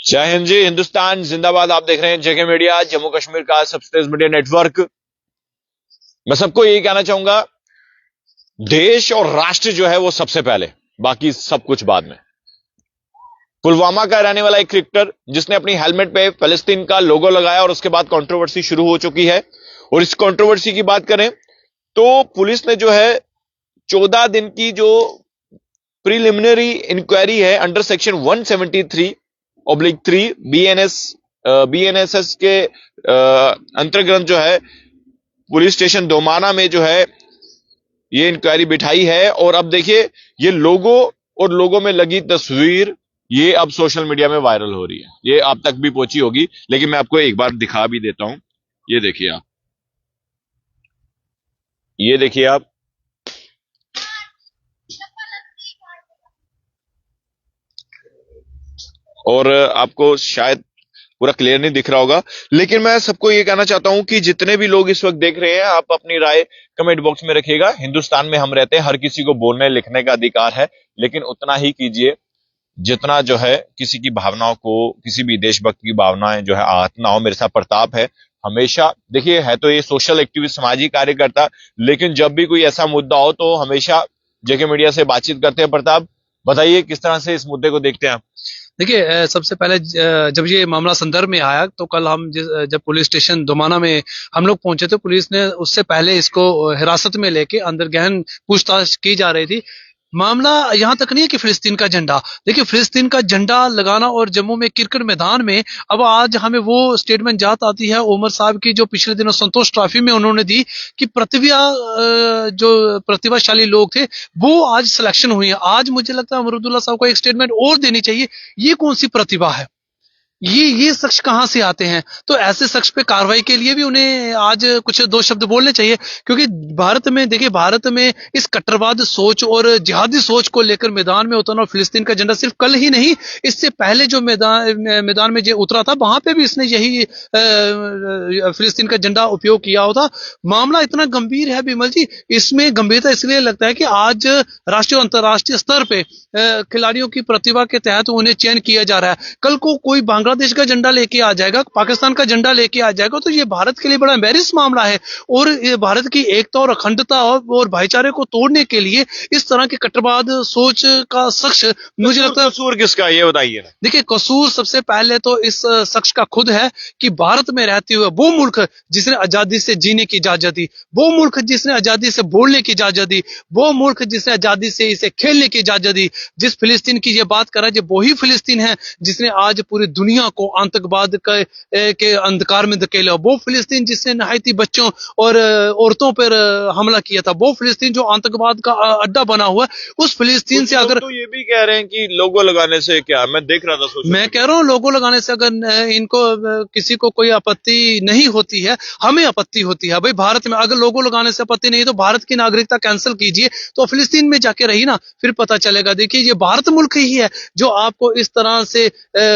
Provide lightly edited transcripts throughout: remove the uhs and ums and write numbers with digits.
जय हिंद जी, हिंदुस्तान जिंदाबाद। आप देख रहे हैं जेके मीडिया, जम्मू कश्मीर का सबसे तेज मीडिया नेटवर्क। मैं सबको यही कहना चाहूंगा, देश और राष्ट्र जो है वो सबसे पहले, बाकी सब कुछ बाद में। पुलवामा का रहने वाला एक क्रिकेटर जिसने अपनी हेलमेट पे फलस्तीन का लोगो लगाया और उसके बाद कंट्रोवर्सी शुरू हो चुकी है। और इस कंट्रोवर्सी की बात करें तो पुलिस ने जो है 14 दिन की जो प्रिलिमिनरी इंक्वायरी है अंडर सेक्शन 173/3 बीएनएसएस के अंतर्गत जो है पुलिस स्टेशन दोमाना में जो है ये इंक्वायरी बिठाई है। और अब देखिए ये लोगो और लोगों में लगी तस्वीर ये अब सोशल मीडिया में वायरल हो रही है। ये आप तक भी पहुंची होगी, लेकिन मैं आपको एक बार दिखा भी देता हूं। ये देखिए आप, ये देखिए आप, और आपको शायद पूरा क्लियर नहीं दिख रहा होगा, लेकिन मैं सबको ये कहना चाहता हूं कि जितने भी लोग इस वक्त देख रहे हैं, आप अपनी राय कमेंट बॉक्स में रखिएगा। हिंदुस्तान में हम रहते हैं, हर किसी को बोलने लिखने का अधिकार है, लेकिन उतना ही कीजिए जितना जो है किसी की भावनाओं को, किसी भी देशभक्त की भावनाएं जो है आहत ना हो। मेरे साथ प्रताप है। हमेशा देखिए, है तो ये सोशल एक्टिविस्ट, सामाजिक कार्यकर्ता, लेकिन जब भी कोई ऐसा मुद्दा हो तो हमेशा जेके मीडिया से बातचीत करते हैं। प्रताप, बताइए किस तरह से इस मुद्दे को देखते हैं आप? देखिए, सबसे पहले जब ये मामला संदर्भ में आया तो कल हम जब पुलिस स्टेशन दोमाना में हम लोग पहुंचे तो पुलिस ने उससे पहले इसको हिरासत में लेके अंदर गहन पूछताछ की जा रही थी। मामला यहाँ तक नहीं है कि फिलिस्तीन का झंडा, देखिए फिलिस्तीन का झंडा लगाना और जम्मू में क्रिकेट मैदान में, अब आज हमें वो स्टेटमेंट याद आती है उमर साहब की जो पिछले दिनों संतोष ट्रॉफी में उन्होंने दी कि जो प्रतिभाशाली लोग थे वो आज सिलेक्शन हुई है। आज मुझे लगता है अमरुदुल्ला साहब को एक स्टेटमेंट और देनी चाहिए। ये कौन सी प्रतिभा है? ये शख्स कहां से आते हैं? तो ऐसे शख्स पे कार्रवाई के लिए भी उन्हें आज कुछ दो शब्द बोलने चाहिए, क्योंकि भारत में देखिए, भारत में इस कट्टरवाद सोच और जिहादी सोच को लेकर मैदान में उतरना, फिलिस्तीन का झंडा सिर्फ कल ही नहीं, इससे पहले जो मैदान में जो उतरा था वहां पे भी इसने यही फिलिस्तीन का झंडा उपयोग किया होता। मामला इतना गंभीर है बिमल जी, इसमें गंभीरता इसलिए लगता है कि आज राष्ट्रीय और अंतर्राष्ट्रीय स्तर पे खिलाड़ियों की प्रतिभा के तहत उन्हें चयन किया जा रहा है। कल को कोई बांग्लादेश का झंडा लेके आ जाएगा, पाकिस्तान का झंडा लेके आ जाएगा, तो ये भारत के लिए बड़ा एम्बैरेस मामला है। और ये भारत की एकता और अखंडता और भाईचारे को तोड़ने के लिए इस तरह के कट्टरवाद सोच का शख्स, मुझे लगता है कसूर किसका, ये बताइए ना। देखिए, कसूर सबसे पहले तो इस शख्स का खुद है कि भारत में रहते हुए वो मुल्क जिसने आजादी से जीने की इजाजत दी, वो मुल्क जिसने आजादी से बोलने की इजाजत दी, वो मुल्क जिसने आजादी से इसे खेलने की इजाजत दी। जिस फिलिस्तीन की ये बात कर रहा है, वही फिलिस्तीन है जिसने आज पूरी दुनिया को आतंकवाद के अंधकार में धकेला। वो फिलिस्तीन जिसने नहायती बच्चों और औरतों पर हमला किया था, वो फिलिस्तीन जो आतंकवाद का अड्डा बना हुआ है, उस फिलिस्तीन से अगर तो ये भी कह रहे हैं कि लोगो लगाने से क्या, मैं देख रहा था मैं कह रहा हूँ लोगो लगाने से अगर इनको किसी को कोई आपत्ति नहीं होती है, हमें आपत्ति होती है। भाई, भारत में अगर लोगो लगाने से आपत्ति नहीं तो भारत की नागरिकता कैंसिल कीजिए, तो फिलिस्तीन में जाके रही ना, फिर पता चलेगा। देखिए, ये भारत मुल्क ही है जो आपको इस तरह से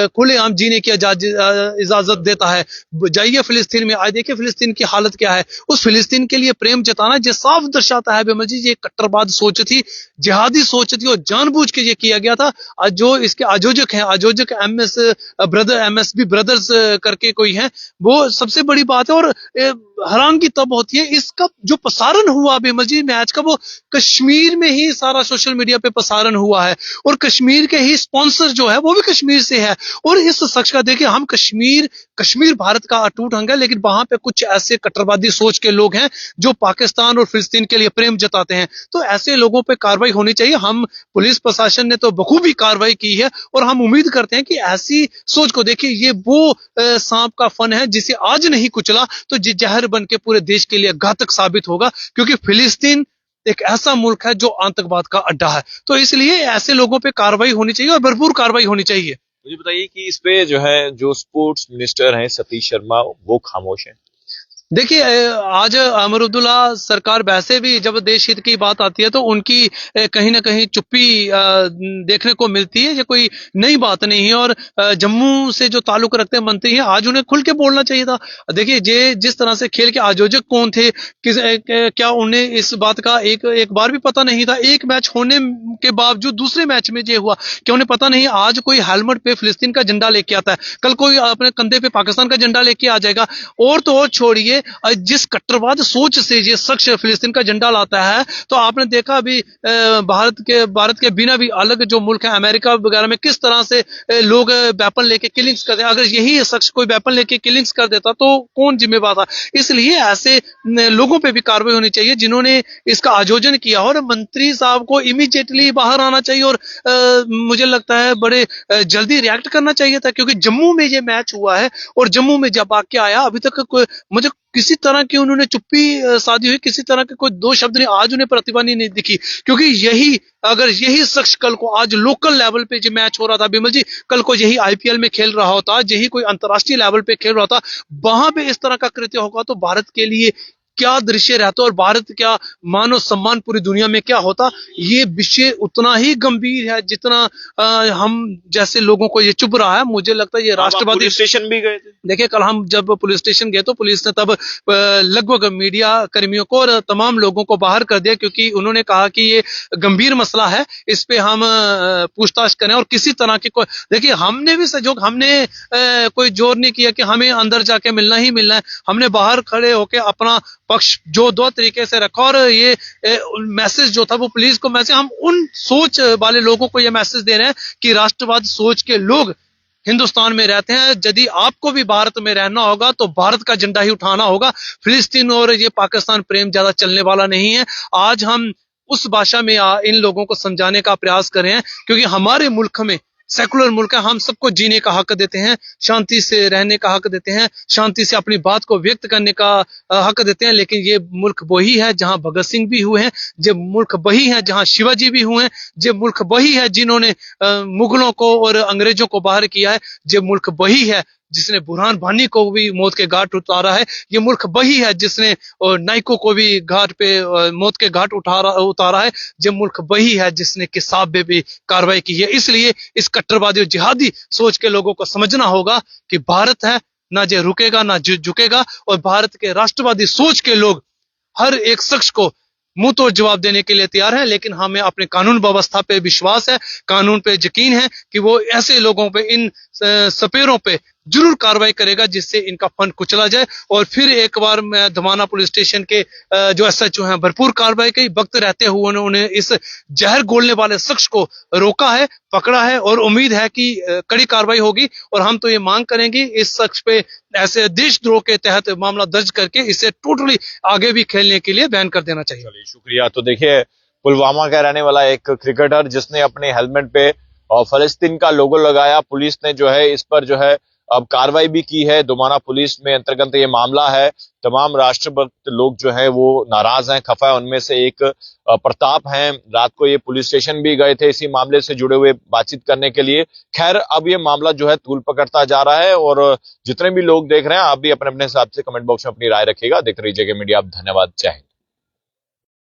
खुलेआम जीने की इजाजत देता है। जाइए फिलिस्तीन में, आज देखिए फिलिस्तीन की हालत क्या है। उस फिलिस्तीन के लिए प्रेम जताना ये साफ दर्शाता है बिमल जी, ये कट्टरवाद सोच थी, जिहादी सोच थी और जानबूझ के ये किया गया था। जो इसके आयोजक हैं, आयोजक एमएसबी ब्रदर्स करके कोई है, वो सबसे बड़ी बात है। और हैरानगी तब होती है इसका जो प्रसारण हुआ बिमल जी मैच का, वो कश्मीर में ही सारा सोशल मीडिया पे प्रसारण हुआ है, और कश्मीर के ही स्पॉन्सर जो है वो भी कश्मीर से है। और इस शख्स का देखिए, हम कश्मीर भारत का अटूट अंग है, लेकिन वहां पे कुछ ऐसे कट्टरवादी सोच के लोग हैं जो पाकिस्तान और फिलिस्तीन के लिए प्रेम जताते हैं। तो ऐसे लोगों पे कार्रवाई होनी चाहिए। हम पुलिस प्रशासन ने तो बखूबी कार्रवाई की है, और हम उम्मीद करते हैं कि ऐसी सोच को, देखिए ये वो सांप का फन है जिसे आज नहीं कुचला तो जहर बन के पूरे देश के लिए घातक साबित होगा, क्योंकि फिलिस्तीन एक ऐसा मुल्क है जो आतंकवाद का अड्डा है। तो इसलिए ऐसे लोगों पे कार्रवाई होनी चाहिए और भरपूर कार्रवाई होनी चाहिए। मुझे बताइए कि इस पे जो है जो स्पोर्ट्स मिनिस्टर हैं सतीश शर्मा, वो खामोश हैं। देखिए आज अमरुदुल्ला सरकार वैसे भी जब देश हित की बात आती है तो उनकी कहीं ना कहीं चुप्पी देखने को मिलती है। ये कोई नई बात नहीं है। और जम्मू से जो ताल्लुक रखते हैं मंत्री हैं, आज उन्हें खुल के बोलना चाहिए था। देखिए ये जिस तरह से खेल के आयोजक कौन थे, क्या उन्हें इस बात का एक एक बार भी पता नहीं था? एक मैच होने के बावजूद दूसरे मैच में ये हुआ, क्या उन्हें पता नहीं? आज कोई हेलमेट पे फिलिस्तीन का झंडा लेके आता है, कल कोई अपने कंधे पे पाकिस्तान का झंडा लेके आ जाएगा। और तो और छोड़िए, जिस कट्टरवाद सोच से ये शख्स फिलिस्तीन का झंडा लाता है, तो आपने देखा अभी भारत के बिना भी अलग जो मुल्क है अमेरिका वगैरह में किस तरह से लोग वेपन लेके किलिंग्स करते हैं। अगर यही शख्स कोई वेपन लेके किलिंग्स कर देता तो कौन जिम्मेवार था? इसलिए ऐसे लोगों पे भी कार्रवाई होनी चाहिए जिन्होंने इसका आयोजन किया। और मंत्री साहब को इमीडिएटली बाहर आना चाहिए और मुझे लगता है बड़े जल्दी रिएक्ट करना चाहिए था, क्योंकि जम्मू में ये मैच हुआ है और जम्मू में जब आके आया, अभी तक मुझे किसी तरह की उन्होंने चुप्पी साधी हुई, किसी तरह के कोई दो शब्द नहीं, आज उन्हें प्रतिभा नहीं दिखी। क्योंकि अगर यही शख्स कल को आज लोकल लेवल पे जो मैच हो रहा था बिमल जी, कल को यही आईपीएल में खेल रहा होता, यही कोई अंतर्राष्ट्रीय लेवल पे खेल रहा था, वहां पे इस तरह का कृत्य होगा तो भारत के लिए क्या दृश्य रहता और भारत क्या मानव सम्मान पूरी दुनिया में क्या होता? ये विषय उतना ही गंभीर है जितना हम जैसे लोगों को ये चुभ रहा है। मुझे लगता है ये राष्ट्रवादी पुलिस स्टेशन भी गए थे। देखिए, कल हम जब पुलिस स्टेशन गए तो पुलिस ने तब लगभग मीडिया कर्मियों को और तमाम लोगों को बाहर कर दिया, क्योंकि उन्होंने कहा कि ये गंभीर मसला है, इस पे हम पूछताछ करें। और किसी तरह की कोई, देखिए हमने भी सहयोग, हमने कोई जोर नहीं किया कि हमें अंदर जाके मिलना ही मिलना है। हमने बाहर खड़े होकर अपना पक्ष जो दो तरीके से रखा और ये मैसेज जो था वो पुलिस को मैसेज, हम उन सोच वाले लोगों को ये मैसेज दे रहे हैं कि राष्ट्रवाद सोच के लोग हिंदुस्तान में रहते हैं। यदि आपको भी भारत में रहना होगा तो भारत का झंडा ही उठाना होगा। फिलिस्तीन और ये पाकिस्तान प्रेम ज्यादा चलने वाला नहीं है। आज हम उस भाषा में इन लोगों को समझाने का प्रयास कर रहे हैं, क्योंकि हमारे मुल्क में सेकुलर मुल्क है, हम सबको जीने का हक देते हैं, शांति से रहने का हक देते हैं, शांति से अपनी बात को व्यक्त करने का हक देते हैं। लेकिन ये मुल्क वही है जहां भगत सिंह भी हुए हैं, ये मुल्क वही है जहां शिवाजी भी हुए हैं, ये मुल्क वही है जिन्होंने मुगलों को और अंग्रेजों को बाहर किया है, ये मुल्क वही है जिसने बुरहान वानी को भी मौत के घाट उतारा है, ये मुल्क वही है जिसने नाइको को भी घाट पे मौत के घाट उतारा है, ये मुल्क वही है जिसने किसाब में भी कार्रवाई की है। इसलिए इस कट्टरवादी और जिहादी सोच के लोगों को समझना होगा कि भारत है, ना जे रुकेगा ना झुकेगा। और भारत के राष्ट्रवादी सोच के लोग हर एक शख्स को मुंह तोड़ जवाब देने के लिए तैयार है, लेकिन हमें अपने कानून व्यवस्था पे विश्वास है, कानून पे यकीन है कि वो ऐसे लोगों पे, इन सपेरों पे जरूर कार्रवाई करेगा जिससे इनका फंड कुचला जाए। और फिर एक बार मैं धमाना पुलिस स्टेशन के जो एसएचओ हैं भरपूर कार्रवाई की, वक्त रहते हुए उन्होंने इस जहर घोलने वाले शख्स को रोका है, पकड़ा है और उम्मीद है कि कड़ी कार्रवाई होगी। और हम तो ये मांग करेंगे इस शख्स पे ऐसे देशद्रोह के तहत मामला दर्ज करके इसे टोटली आगे भी खेलने के लिए बैन कर देना चाहिए। चलिए शुक्रिया। तो देखिए, पुलवामा का रहने वाला एक क्रिकेटर जिसने अपने हेलमेट पे फलस्तीन का लोगो लगाया, पुलिस ने जो है इस पर जो है अब कार्रवाई भी की है। दोमाना पुलिस में अंतर्गत ये मामला है। तमाम राष्ट्रभक्त लोग जो है वो नाराज हैं, खफा है। उनमें से एक प्रताप हैं, रात को ये पुलिस स्टेशन भी गए थे इसी मामले से जुड़े हुए बातचीत करने के लिए। खैर, अब ये मामला जो है तूल पकड़ता जा रहा है और जितने भी लोग देख रहे हैं, आप भी अपने अपने हिसाब से कमेंट बॉक्स में अपनी राय रखिएगा। देखते रहिएगा मीडिया। धन्यवाद। जय हिंद।